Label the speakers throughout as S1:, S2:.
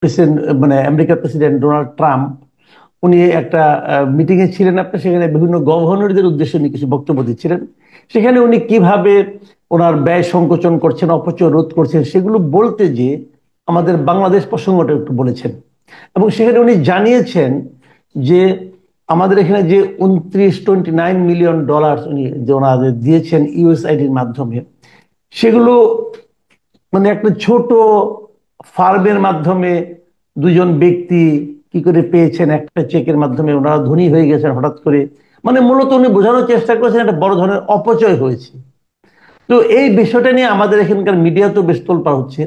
S1: President, মানে আমেরিকার president Donald Trump, উনি একটা মিটিং এ ছিলেন আপনার, সেখানে বিভিন্ন গভর্নরদের উদ্দেশ্যে উনি কিছু বক্তব্য দিচ্ছিলেন। সেখানে উনি কিভাবে ওনার ব্যয় সংকোচন করছেন, অপচয় রোধ করছেন, সেগুলো বলতে যে আমাদের বাংলাদেশ প্রসঙ্গটা একটু বলেছেন। এবং সেখানে উনি জানিয়েছেন যে আমাদের এখানে যে 29 মিলিয়ন ডলার উনি যে ওনাদের দিয়েছেন ইউএসআইডির মাধ্যমে, সেগুলো মানে একটা ছোট ফার্মের মাধ্যমে দুজন ব্যক্তি কি করে পেয়েছেন, একটা চেকের মাধ্যমে ওনারা ধনী হয়ে গেছেন হঠাৎ করে। মানে মূলত উনি বোঝানোর চেষ্টা করেছেন একটা বড় ধরনের অপচয় হয়েছে। তো এই বিষয়টা নিয়ে আমাদের এখানকার মিডিয়া তো বেশ তোলপাড় হচ্ছে।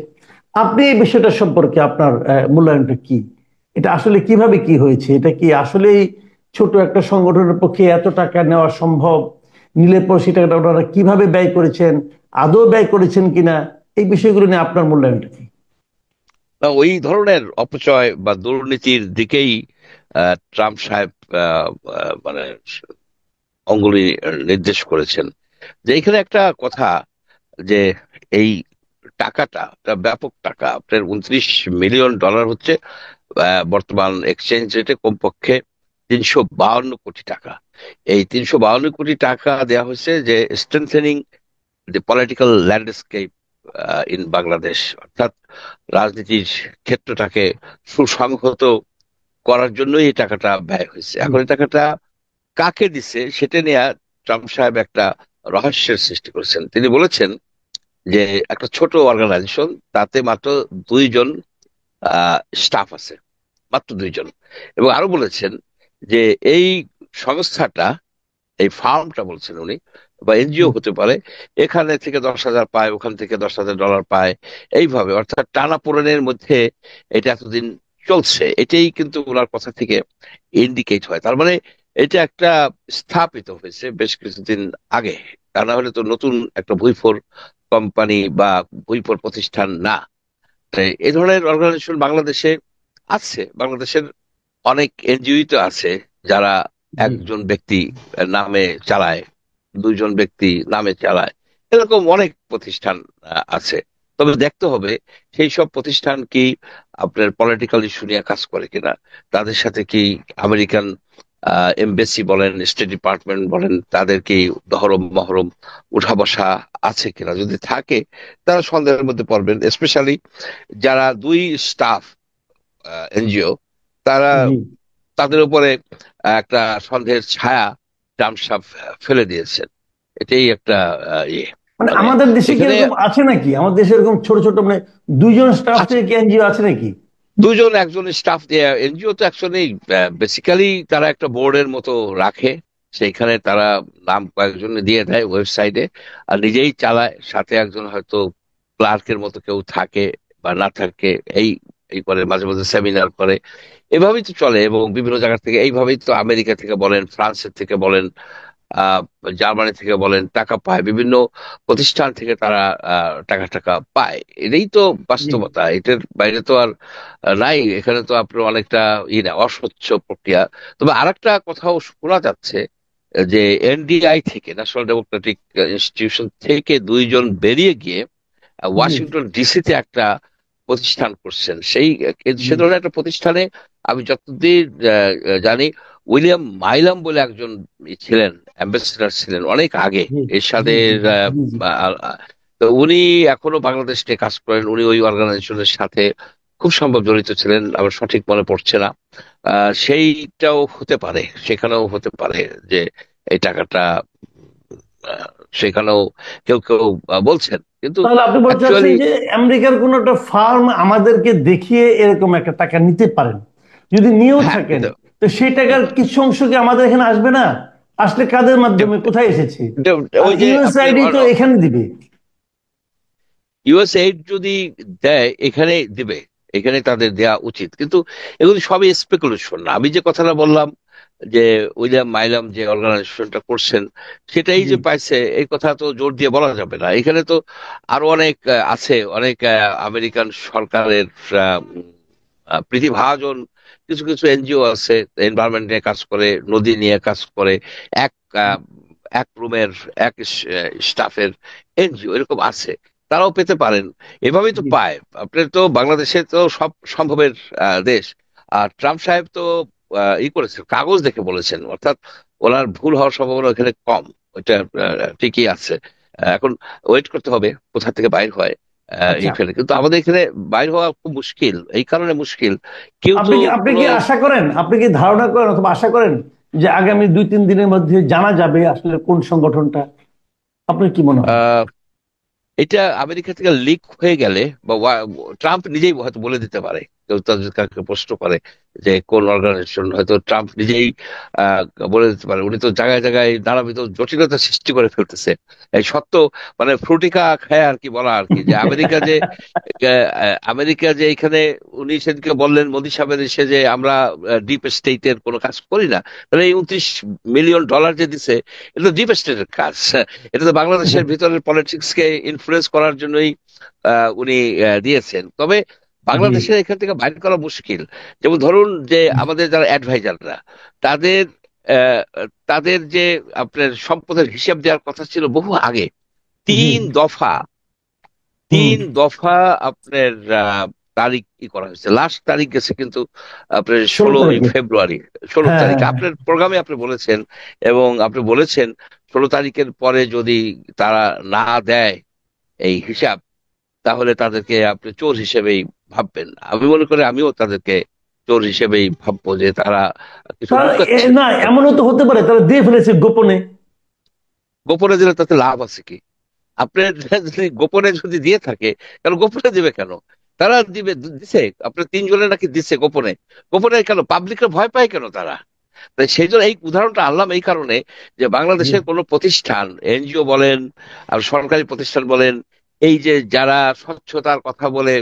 S1: আপনি এই বিষয়টা সম্পর্কে আপনার মূল্যায়নটা কি? এটা আসলে কিভাবে কি হয়েছে? এটা কি আসলেই ছোট একটা সংগঠনের পক্ষে এত টাকা নেওয়া সম্ভব? নিলে পর সেটা ওনারা কিভাবে ব্যয় করেছেন, আদৌ ব্যয় করেছেন কিনা, এই বিষয়গুলো নিয়ে আপনার মূল্যায়নটা কি?
S2: না, ওই ধরনের অপচয় বা দুর্নীতির দিকেই ট্রাম্প সাহেব মানে অঙ্গুলি নির্দেশ করেছেন। যে এখানে একটা কথা, যে এই টাকাটা একটা ব্যাপক টাকা, আপনার 29 মিলিয়ন ডলার হচ্ছে বর্তমান এক্সচেঞ্জ রেটে কমপক্ষে 352 কোটি টাকা। এই 352 কোটি টাকা দেওয়া হয়েছে যে strengthening the political landscape in Bangladesh, অর্থাৎ রাজনীতির ক্ষেত্রটাকে সুসংহত করার জন্যই এই টাকাটা ব্যয় হয়েছে। এখন এই টাকাটা কাকে দিছে সেটা নিয়ে ট্রাম্প সাহেব একটা রহস্যের সৃষ্টি করেছেন। তিনি বলেছেন যে একটা ছোট অর্গানাইজেশন, তাতে মাত্র 2 জন স্টাফ আছে, মাত্র 2 জন। এবং আরো বলেছেন যে এই সংস্থাটা, এই ফার্মটা বলছেন উনি, বা এনজিও হতে পারে, এখানে থেকে 10,000 পায়, ওখান থেকে 10,000 ডলার পায়, এইভাবে অর্থাৎ টানাপোড়েনের মধ্যে এটা এতদিন চলছে। এটাই কিন্তু ওনার কথা থেকে ইন্ডিকেট হয়। তার মানে এটা একটা স্থাপিত হয়েছে বেশ কিছুদিন আগে, তা না হলে তো নতুন একটা ভুইফোর কোম্পানি বা ভুইফোর প্রতিষ্ঠান না। তাই এই ধরনের অর্গানাইজেশন বাংলাদেশে আছে। বাংলাদেশের অনেক এনজিও তো আছে যারা
S1: জি।
S2: একজন ব্যক্তি নামে চালায়, 2 জন ব্যক্তি নামে চালায়, এরকম অনেক প্রতিষ্ঠান আছে। তবে দেখতে হবে সেই সব প্রতিষ্ঠান কি আপনার পলিটিক্যাল ইস্যু নিয়ে কাজ করে কিনা, তাদের সাথে কি আমেরিকান এমবেসি বলেন, স্টেট ডিপার্টমেন্ট বলেন, তাদের কি দহরম মহরম উঠা বসা আছে কিনা। যদি থাকে তারা সন্দেহের মধ্যে পড়বেন, স্পেশালি যারা 2 স্টাফ এনজিও, তারা,
S1: জি।
S2: তাদের উপরে একটা সন্দেহের ছায়া ট্রাম্প সাহেব ফেলে দিয়েছেন। এটাই একটা ইয়ে,
S1: মানে
S2: মানে
S1: আমাদের দেশে কি
S2: এখানে
S1: এরকম আছে নাকি? আমাদের দেশে এরকম ছোট ছোট মানে দুইজন স্টাফ
S2: আছে
S1: থেকে কি এনজিও আছে নাকি?
S2: 2 জন, একজন স্টাফ দিয়ে। এনজিও তো অ্যাকচুয়ালি বেসিক্যালি তারা একটা বোর্ডের মতো রাখে, সেইখানে তারা নাম কয়েকজন দিয়ে দেয় ওয়েবসাইটে, আর নিজেই চালায়। সাথে একজন হয়তো ক্লার্কের মতো কেউ থাকে বা না থাকে, এই এই করে, মাঝে মাঝে সেমিনার করে, এভাবেই তো চলে। এবং বিভিন্ন জায়গা থেকে এইভাবেই তো, আমেরিকা থেকে বলেন, ফ্রান্সের থেকে বলেন, আহ জার্মানি থেকে বলেন, টাকা পায়। বিভিন্ন প্রতিষ্ঠান থেকে তারা টাকা টাকা পায়। এটাই তো
S1: জি।
S2: বাস্তবতা, এটার বাইরে তো আর নাই। এখানে তো আপনার অনেকটা না, অস্বচ্ছ প্রক্রিয়া। তবে আরেকটা কথাও শোনা যাচ্ছে যে এনডিআই থেকে, ন্যাশনাল ডেমোক্রেটিক ইনস্টিটিউশন থেকে 2 জন বেরিয়ে গিয়ে
S1: জি।
S2: ওয়াশিংটন ডিসিতে একটা প্রতিষ্ঠান করছেন। সেই
S1: জি।
S2: সে ধরনের একটা প্রতিষ্ঠানে আমি যতদূর জানি, উইলিয়াম মাইলাম বলে একজন ছিলেন, অ্যাম্বাসেডর ছিলেন অনেক আগে
S1: জি। জি।
S2: এরশাদের।
S1: জি। জি। জি।
S2: আহ, আহ, তো উনি এখনো বাংলাদেশ নিয়ে কাজ করেন। উনি ওই অর্গানাইজেশনের সাথে খুব সম্ভব জড়িত ছিলেন, আমার সঠিক মনে পড়ছে না। সেইটাও হতে পারে, সেখানেও হতে পারে যে এই টাকাটা আহ, সেখানেও কেউ কেউ বলছেন, কিন্তু
S1: তাহলে আপনি বলতে চাচ্ছেন
S2: অ্যাকচুয়ালি
S1: যে আমেরিকার কোন একটা ফার্ম আমাদেরকে দেখিয়ে এরকম একটা টাকা নিতে পারেন? যদি নিয়েও
S2: হ্যাঁ,
S1: থাকেন, তো সেই টাকার কিছু অংশ কি আমাদের এখানে আসবে না? আসলে কাদের মাধ্যমে, কোথায় এসেছে? আর
S2: ওই যে আপনি
S1: ইউএসআইডি তো এখানে দিবে।
S2: ইউএসএইড যদি দেয় এখানে দিবে, এখানে তাদের দেয়া উচিত। কিন্তু এগুলো সবই স্পেকুলেশন। আমি যে কথাটা বললাম যে উইলিয়াম মাইলাম যে অর্গানাইজেশনটা করছেন সেটাই
S1: জি।
S2: যে পাইছে, এই কথা তো জোর দিয়ে বলা যাবে না। এখানে তো আরো অনেক আছে, অনেক আমেরিকান সরকারের প্রতিভাজন কিছু কিছু এনজিও আছে, এনভায়রনমেন্ট নিয়ে কাজ করে, নদী নিয়ে কাজ করে, এক আহ, এক রুমের এক স্টাফের এনজিও এরকম আছে। তারাও পেতে পারেন। এভাবেই তো
S1: জি।
S2: পায়। আপনার তো বাংলাদেশে তো সব সম্ভবের দেশ। আর ট্রাম্প সাহেব তো ই করেছেন, কাগজ দেখে বলেছেন, অর্থাৎ ওনার ভুল হওয়ার সম্ভাবনা ওখানে কম। ওইটা ঠিকই আছে। এখন ওয়েট করতে হবে কোথা থেকে বাইর হয়
S1: আচ্ছা,
S2: এই ফেলে। কিন্তু আমাদের এখানে বাইর হওয়া খুব মুশকিল, এই কারণে মুশকিল, কেউ তো
S1: আপনি
S2: কোনো
S1: কি আশা করেন, আপনি কি ধারণা করেন অথবা আশা করেন যে আগামী 2-3 দিনের মধ্যে জানা যাবে আসলে কোন সংগঠনটা? আপনার কি মনে হয়?
S2: এটা আমেরিকা থেকে লিক হয়ে গেলে বা ট্রাম্প নিজেই হয়তো বলে দিতে পারে। কেউ তাদের কাকে প্রশ্ন করে যে কোন অর্গানাইজেশন, হয়তো ট্রাম্প নিজেই আহ, বলে দিতে পারে। উনি তো জায়গায় জায়গায় নানাবিধ জটিলতা সৃষ্টি করে ফেলতেছে। এই সত্য, মানে ফ্রুটিকা খায় আর কি বলা আর কি, যে আমেরিকা যে এখানে, উনি সেদিকে বললেন মোদী সাহেবের এসে যে আমরা ডিপ স্টেটের কোনো কাজ করি না। তাহলে এই $29 মিলিয়ন যে দিছে, এটা ডিপ স্টেটের কাজ। এটা তো বাংলাদেশের ভিতরের পলিটিক্স কে ইনফ্লুয়েন্স করার জন্যই উনি দিয়েছেন। তবে
S1: জি।
S2: বাংলাদেশের এখান থেকে বাইর করা মুশকিল। যেমন ধরুন যে আমাদের যারা অ্যাডভাইজাররা, তাদের আহ, তাদের যে আপনার সম্পদের হিসাব দেওয়ার কথা ছিল বহু আগে,
S1: জি।
S2: 3 দফা,
S1: হুম।
S2: 3 দফা আপনার তারিখ ই করা হয়েছে। লাস্ট তারিখ গেছে কিন্তু আপনার
S1: 16
S2: ষোলোই
S1: তারিখে।
S2: ফেব্রুয়ারি 16
S1: হ্যাঁ,
S2: তারিখ
S1: হ্যাঁ, হ্যাঁ।
S2: আপনার প্রোগ্রামে আপনি বলেছেন। এবং আপনি বলেছেন 16 তারিখের পরে যদি তারা না দেয় এই হিসাব, তাহলে তাদেরকে আপনি চোর হিসেবেই ভাববেন। আমি মনে করি আমিও তাদেরকে চোর হিসেবেই ভাববো, যে তারা কিছু
S1: তার
S2: লুকাচ্ছে।
S1: না, এমনও তো হতে পারে তারা দিয়ে ফেলেছে গোপনে।
S2: গোপনে দিলে তাতে লাভ আছে কি? আপনার যদি গোপনে যদি দিয়ে থাকে, কেন গোপনে দিবে কেন? তারা দিছে, আপনার 3 জনের নাকি দিচ্ছে গোপনে। গোপনে কেন? পাবলিকের ভয় পায় কেন তারা? তাই সেই জন্য এই উদাহরণটা আনলাম এই কারণে, যে
S1: জি।
S2: বাংলাদেশের কোনো প্রতিষ্ঠান, এনজিও বলেন আর সরকারি প্রতিষ্ঠান বলেন, এই যে যারা স্বচ্ছতার কথা বলে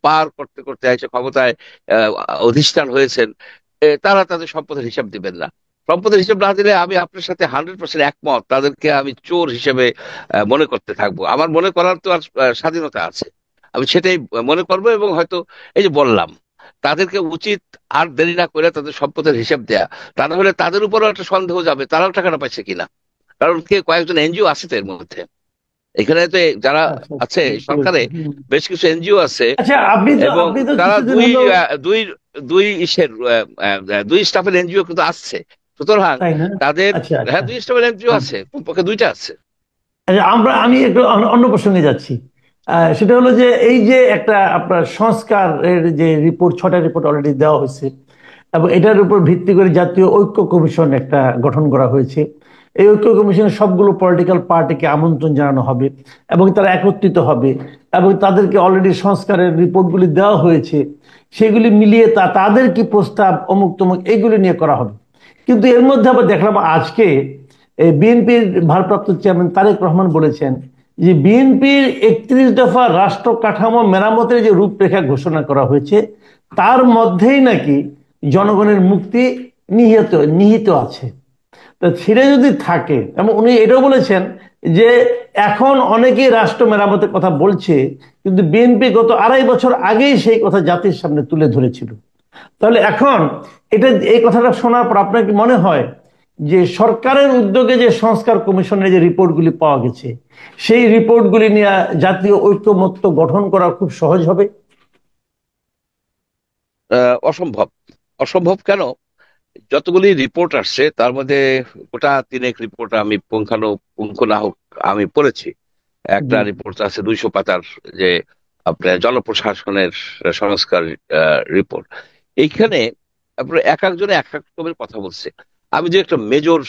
S2: পার করতে করতে এসে ক্ষমতায় আহ, অধিষ্ঠান হয়েছেন, তারা তাদের সম্পদের হিসাব দিবেন না। সম্পদের হিসাব না দিলে আমি আপনার সাথে 100% একমত, তাদেরকে আমি চোর হিসেবে মনে করতে থাকবো। আমার মনে করার তো আর স্বাধীনতা আছে, আমি সেটাই মনে করবো। এবং হয়তো এই যে বললাম, তাদেরকে উচিত আর দেরি না করে তাদের সম্পদের হিসাব দেয়া। তা না হলে তাদের উপরও একটা সন্দেহ যাবে, তারাও টাকাটা পাইছে কিনা। কারণ কয়েকজন এনজিও আছে তো এর মধ্যে, এখানে তো যারা
S1: আচ্ছা, আচ্ছা,
S2: আছে
S1: বুঝতে পেরেছি।
S2: সরকারে,
S1: হুম।
S2: বেশ কিছু এনজিও আছে।
S1: আচ্ছা,
S2: এবং
S1: আপনি তো
S2: তারা
S1: কিছুদিন হলো।
S2: দুই দুই ইসের দুই স্টাফের এনজিও কিন্তু আসছে। সুতরাং
S1: তাই না?
S2: তাদের,
S1: আচ্ছা,
S2: হ্যাঁ,
S1: আচ্ছা।
S2: দুই স্টাফের এনজিও
S1: হ্যাঁ।
S2: আছে, কমপক্ষে দুইটা আছে।
S1: আচ্ছা, আমি একটু অন্য প্রসঙ্গে যাচ্ছি। সেটা হলো যে এই যে একটা আপনার সংস্কারের যে রিপোর্ট, 6টা রিপোর্ট অলরেডি দেওয়া হয়েছে, এবং এটার উপর ভিত্তি করে জাতীয় ঐক্য কমিশন একটা গঠন করা হয়েছে। এই ঐক্য কমিশনে সবগুলো পলিটিক্যাল পার্টিকে আমন্ত্রণ জানানো হবে এবং তারা একত্রিত হবে, এবং তাদেরকে অলরেডি সংস্কারের রিপোর্টগুলি দেওয়া হয়েছে। সেগুলি মিলিয়ে তাদের কি প্রস্তাব অমুক তমুক এইগুলি নিয়ে করা হবে। কিন্তু এর মধ্যে আবার দেখলাম আজকে বিএনপির ভারপ্রাপ্ত চেয়ারম্যান তারেক রহমান বলেছেন যে বিএনপির 31 দফা রাষ্ট্র কাঠামো মেরামতের যে রূপরেখা ঘোষণা করা হয়েছে, তার মধ্যেই নাকি জনগণের মুক্তি নিহিত নিহিত আছে। তো সেটা যদি থাকে, এবং উনি এটাও বলেছেন যে এখন অনেকেই রাষ্ট্র মেরামতের কথা বলছে, কিন্তু বিএনপি গত 2.5 বছর আগেই সেই কথা জাতির সামনে তুলে ধরেছিল। তাহলে এখন এই কথাটা শোনার পর আপনার কি মনে হয় যে সরকারের উদ্যোগে যে সংস্কার কমিশনের যে রিপোর্টগুলি পাওয়া গেছে, সেই রিপোর্টগুলি নিয়ে জাতীয় ঐক্যমত্য গঠন করা খুব সহজ হবে?
S2: অসম্ভব। অসম্ভব কেন? যতগুলি রিপোর্ট আসছে তার মধ্যে গোটা তিনেক রিপোর্ট আমি পুঙ্খ না হোক আমি পড়েছি। একটা
S1: জি।
S2: রিপোর্ট আছে 200 পাতার, যে আপনার জনপ্রশাসনের সংস্কার রিপোর্ট। এইখানে আপনার এক একজনে এক এক রকমের কথা বলছে। আমি যে একটা মেজর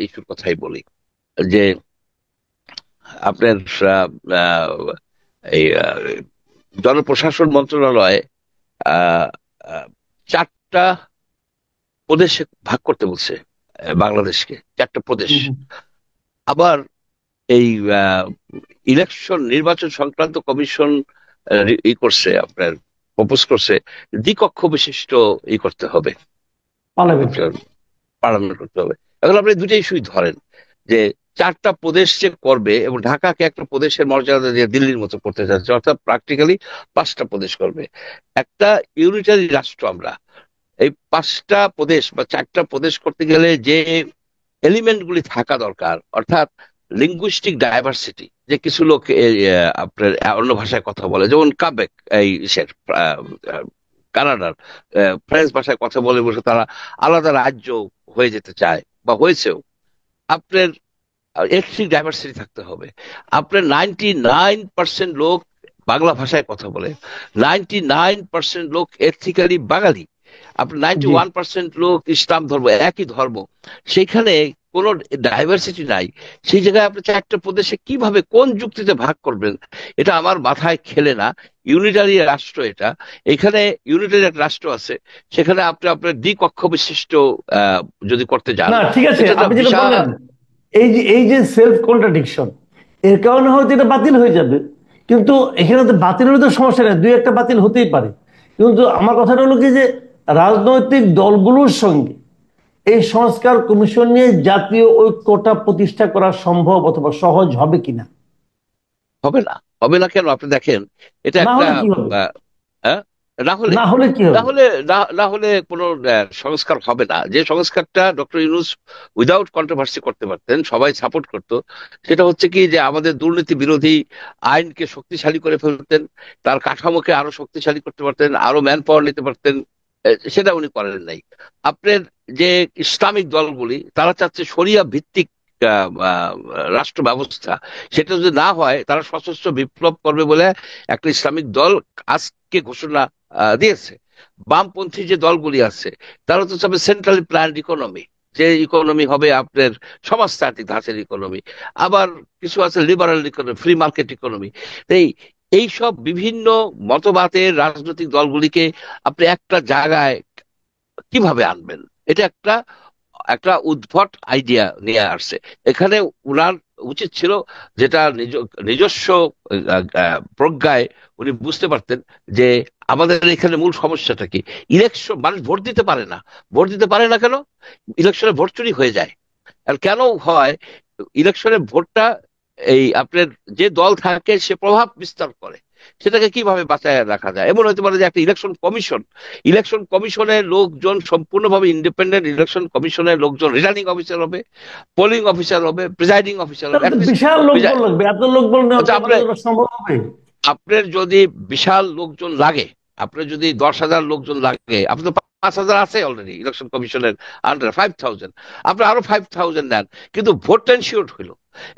S2: ইস্যুর কথাই বলি, যে আপনার আহ, আহ, এই জনপ্রশাসন মন্ত্রণালয় আহ, আহ, 4টা প্রদেশে ভাগ করতে বলছে বাংলাদেশকে, 4টা প্রদেশ।
S1: হুম।
S2: আবার এই নির্বাচন সংক্রান্ত কমিশন ই করছে, আপনার প্রপোজ করছে দ্বিকক্ষ বিশিষ্ট ই করতে হবে,
S1: পার্লামেন্ট।
S2: পার্লামেন্ট করতে হবে। এখন আপনি দুটাই ইস্যুই ধরেন, যে 4টা প্রদেশ যে করবে এবং ঢাকাকে একটা প্রদেশের মর্যাদা দিয়ে দিল্লির মতো করতে চাচ্ছে, অর্থাৎ প্র্যাকটিক্যালি 5টা প্রদেশ করবে। একটা ইউনিটারি রাষ্ট্র আমরা, এই 5টা প্রদেশ বা 4টা প্রদেশ করতে গেলে যে এলিমেন্ট গুলি থাকা দরকার, অর্থাৎ লিঙ্গুইস্টিক ডাইভার্সিটি, যে কিছু লোক আপনার অন্য ভাষায় কথা বলে, যেমন কাবেক এই কানাডার ফ্রেঞ্চ ভাষায় কথা বলে বসে তারা আলাদা রাজ্য হয়ে যেতে চায় বা হয়েছেও। আপনার এথনিক ডাইভার্সিটি থাকতে হবে। আপনার 99% লোক বাংলা ভাষায় কথা বলে, 99% লোক এথনিক্যালি বাঙালি, আপনার
S1: জি
S2: 91% লোক ইসলাম ধর্ম, একই ধর্ম, সেখানে কোনো ডাইভার্সিটি নাই। সেই জায়গায় আপনি চারটা প্রদেশে কিভাবে কোন যুক্তিতে ভাগ করবেন, এটা আমার মাথায় খেলে না। ইউনিটারি রাষ্ট্র এটা, এখানে ইউনিটারি একটা রাষ্ট্র আছে, সেখানে আপনি আপনার দ্বিকক্ষ বিশিষ্ট যদি করতে যান,
S1: না ঠিক আছে,
S2: এটা একটা
S1: আপনি যেটা
S2: বিশাল।
S1: বললেন এই যে সেলফ কন্ট্রাডিকশন, এর কারণে হয়তো এটা বাতিল হয়ে যাবে, কিন্তু এখানে তো বাতিল হলে তো সমস্যা নেই, দুই একটা বাতিল হতেই পারে। কিন্তু আমার কথাটা হলো কি যে রাজনৈতিক দলগুলোর সঙ্গে এই সংস্কার কমিশন নিয়ে জাতীয় ঐক্যটা প্রতিষ্ঠা করা সম্ভব অথবা সহজ হবে কিনা।
S2: হবে না। হবে না কেন? আপনি দেখেন, এটা
S1: না
S2: একটা
S1: হলে কি হবে?
S2: আহ, হ্যাঁ, না হলে,
S1: না হলে কি
S2: না
S1: হবে?
S2: হলে না হলে কোনো সংস্কার হবে না। যে সংস্কারটা ডক্টর ইউনূস উইদাউট কন্ট্রোভার্সি করতে পারতেন, সবাই সাপোর্ট করতো, সেটা হচ্ছে কি যে আমাদের দুর্নীতি বিরোধী আইনকে শক্তিশালী করে ফেলতেন, তার কাঠামোকে আরো শক্তিশালী করতে পারতেন, আরো ম্যান পাওয়ার নিতে পারতেন। সেটা উনি করেন নাই। আপনার যে ইসলামিক দলগুলি, তারা চাচ্ছে শরিয়া ভিত্তিক রাষ্ট্র ব্যবস্থা। সেটা যদি না হয়, তারা সশস্ত্র বিপ্লব করবে বলে একটা ইসলামিক দল আজকে ঘোষণা দিয়েছে। বামপন্থী যে দলগুলি আছে, তারা তো চাবে সেন্ট্রালি প্ল্যান্ড ইকোনমি, যে ইকোনমি হবে আপনার সমাজতান্ত্রিক ধাঁচের ইকোনমি। আবার কিছু আছে liberal economy, free market economy. এই এই সব বিভিন্ন মতবাদের রাজনৈতিক দলগুলিকে আপনি একটা জায়গায় কিভাবে আনবেন? এটা একটা একটা উদ্ভট আইডিয়া নিয়ে আসছে এখানে। উনার উচিত ছিল, যেটা নিজস্ব প্রজ্ঞায় উনি বুঝতে পারতেন, যে আমাদের এখানে মূল সমস্যাটা কি। ইলেকশন, মানুষ ভোট দিতে পারে না। ভোট দিতে পারে না কেন? ইলেকশনে ভোট চুরি হয়ে যায়। আর কেন হয়? ইলেকশনে ভোটটা এই আপনার যে দল থাকে সে প্রভাব বিস্তার করে, সেটাকে কিভাবে বাঁচায় রাখা যায়। এমন হতে পারে যে একটা ইলেকশন কমিশনের লোকজন সম্পূর্ণভাবে ইন্ডিপেন্ডেন্ট, ইলেকশন কমিশনের লোকজন রিটার্নিং অফিসার হবে, পোলিং অফিসার হবে, প্রিজাইডিং অফিসার হবে,
S1: তাহলে তো
S2: অ্যাটলিস্ট।
S1: বিশাল লোকবল লাগবে, এত লোকবল নেওয়া কি
S2: আচ্ছা,
S1: আমাদের জন্য সম্ভব হবে?
S2: আপনার যদি বিশাল লোকজন লাগে, আপনার যদি 10,000 লোকজন লাগে, আপনি তো 5,000 আছে অলরেডি ইলেকশন কমিশনের আন্ডার 5,000, আপনি আরো 5,000 নেন, কিন্তু ভোটটা এনশিওর হইলো।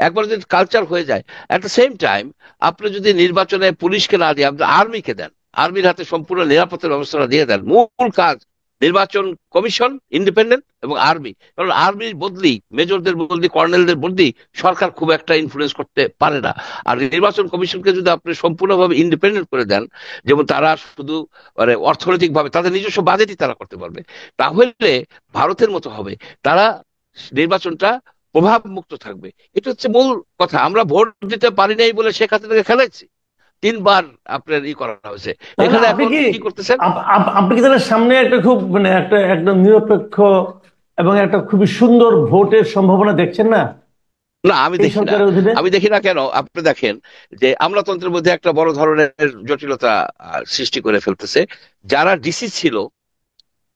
S2: একবার যদি কালচার হয়ে যায়, এট দ্য সেম টাইম আপনি যদি নির্বাচনে পুলিশকে না দিয়ে আপনি আর্মিকে দেন, আর্মির হাতে সম্পূর্ণ নিরাপত্তার ব্যবস্থাটা দিয়ে দেন, মূল কাজ নির্বাচন কমিশন ইন্ডিপেন্ডেন্ট এবং আর্মি। কারণ আর্মির বদলি, মেজরদের বদলি, কর্নেলদের বদলি সরকার খুব একটা ইনফ্লুয়েন্স করতে পারে না। আর নির্বাচন কমিশনকে যদি আপনি সম্পূর্ণভাবে ইন্ডিপেন্ডেন্ট করে দেন, যেমন তারা শুধু মানে অর্থনৈতিক ভাবে তাদের নিজস্ব বাজেটই তারা করতে পারবে, তাহলে ভারতের মতো হবে। তারা নির্বাচনটা প্রভাব মুক্ত থাকবে। এটা হচ্ছে মূল কথা। আমরা ভোট দিতে পারি নাই বলে শেখ হাসিনাকে খেলাইছি, 3বার আপনার করা হয়েছে।
S1: তাহলে
S2: এখানে
S1: আপনি
S2: এখন
S1: কি
S2: কি করতেছেন?
S1: আপনি কি তাহলে সামনে একটা খুব মানে একটা একদম নিরপেক্ষ এবং একটা খুবই সুন্দর ভোটের সম্ভাবনা দেখছেন না
S2: না, আমি
S1: এই
S2: দেখি না।
S1: সরকারের অধীনে?
S2: আমি দেখি না কেন? আপনি দেখেন যে আমলাতন্ত্রের মধ্যে একটা বড় ধরনের জটিলতা সৃষ্টি করে ফেলতেছে। যারা ডিসি ছিল,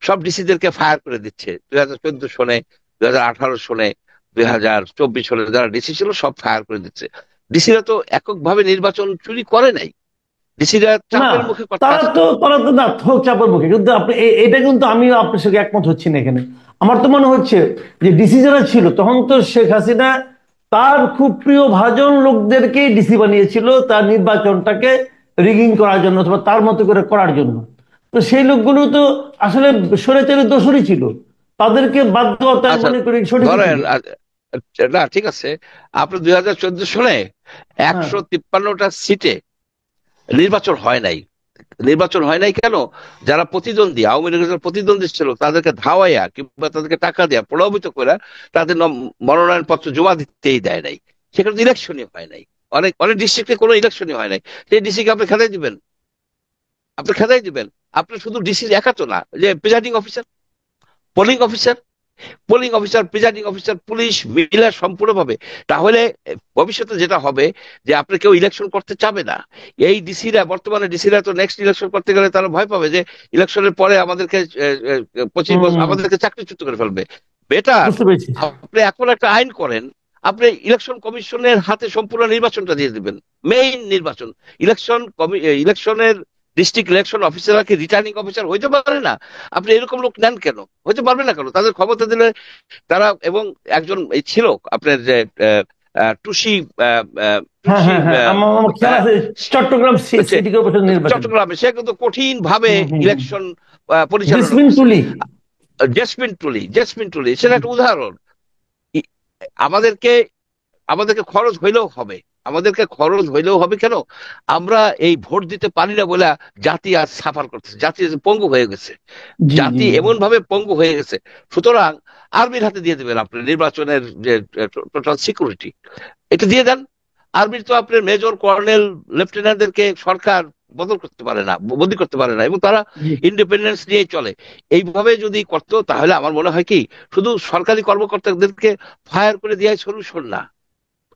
S2: সব ডিসিদেরকে ফায়ার করে দিচ্ছে। 2014 সনে, 2018 সনে, 2024 সনে যারা ডিসি ছিল সব ফায়ার করে দিচ্ছে। ডিসিরা তো এককভাবে নির্বাচন চুরি করে নাই, ডিসিরা
S1: না,
S2: চাপের মুখে
S1: তারা
S2: কাজ
S1: তো
S2: করে।
S1: তারা তো না হোক চাপের মুখে, কিন্তু আপনি এটা কিন্তু আমি আপনার সঙ্গে একমত হচ্ছি না এখানে। আমার তো মনে হচ্ছে যে ডিসি যারা ছিল তখন তো শেখ হাসিনা তার খুব প্রিয় ভাজন লোকদেরকেই ডিসি বানিয়েছিল তার নির্বাচনটাকে রিগিং করার জন্য অথবা তার মতো করে করার জন্য। তো সেই লোকগুলো তো আসলে স্বৈরাচারের দোষরই ছিল, তাদেরকে বাদ দেওয়াটা আমি
S2: আচ্ছা,
S1: মনে করি সঠিক ছিল।
S2: ধরেন না, ঠিক আছে, আপনি 2014 সনে
S1: হ্যাঁ
S2: 153টা সিটে নির্বাচন হয় নাই। নির্বাচন হয় নাই কেন? যারা প্রতিদ্বন্দ্বী, আওয়ামী লীগের যারা প্রতিদ্বন্দ্বী ছিল, তাদেরকে ধাওয়াইয়া কিংবা তাদেরকে টাকা দেয়া প্রলোভিত করে তাদের মনোনয়ন পত্র জমা দিতেই দেয় নাই। সেখানে তো ইলেকশনই হয় নাই। অনেক অনেক ডিস্ট্রিক্টে কোনো ইলেকশনই হয় নাই। সেই ডিসিকে আপনি খেদাই দিবেন? আপনি খেদাই দিবেন? আপনার শুধু ডিসির একা তো না, যে presiding officer, polling officer, presiding officer, police মিলে সম্পূর্ণভাবে। তাহলে ভবিষ্যতে যেটা হবে, যে আপনি কেউ ইলেকশন করতে চাবে না। এই ডিসিরা, বর্তমানে ডিসিরা তো নেক্সট ইলেকশন করতে গেলে তারা ভয় পাবে যে ইলেকশনের পরে আমাদেরকে 25 বছর
S1: হম
S2: আমাদেরকে চাকরিচ্যুত করে ফেলবে। বেটার
S1: বুঝতে পেরেছি।
S2: আপনি এখন একটা আইন করেন, আপনি ইলেকশন কমিশনের হাতে সম্পূর্ণ নির্বাচনটা দিয়ে দিবেন, মেইন নির্বাচন। ইলেকশনের ডিস্ট্রিক্ট ইলেকশন অফিসাররা কি রিটার্নিং অফিসার হইতে পারে না? আপনি এরকম লোক নেন কেন? হইতে পারবে না কেন? তাদের ক্ষমতা দিলে তারা, এবং একজন এই ছিল আপনার যে টুসি
S1: হ্যাঁ
S2: টুসি
S1: হ্যাঁ হ্যাঁ, আমার খেয়াল আছে, চট্টগ্রাম সিটি কর্পোরেশন নির্বাচন।
S2: চট্টগ্রামে সে কিন্তু কঠিন ভাবে
S1: হুম হুম হুম।
S2: ইলেকশন পরিচালনা
S1: জেসমিন
S2: করছে।
S1: তুলি।
S2: জেসমিন টুলি সেটা একটা উদাহরণ। ই- আমাদেরকে আমাদেরকে খরচ হইলেও হবে, আমাদেরকে খরচ হইলেও হবে কেন? আমরা এই ভোট দিতে পারি না বলে জাতি আজ সাফার করতেছে, জাতি আজ পঙ্গু হয়ে গেছে,
S1: জি জি
S2: জাতি
S1: জি।
S2: এমন ভাবে পঙ্গু হয়ে গেছে। সুতরাং আর্মির হাতে দিয়ে দেবেন আপনি নির্বাচনের যে টোটাল সিকিউরিটি, এটা দিয়ে দেন। আর্মির তো আপনার মেজর কর্নেল লেফটেন্যান্টদেরকে সরকার বদল করতে পারে না, বদলি করতে পারে না, এবং তারা
S1: জি
S2: ইন্ডিপেন্ডেন্স নিয়ে চলে। এইভাবে যদি করতো তাহলে আমার মনে হয় কি, শুধু সরকারি কর্মকর্তাদেরকে ফায়ার করে দেওয়াই সলিউশন না,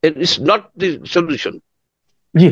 S2: it's not the solution.
S1: G.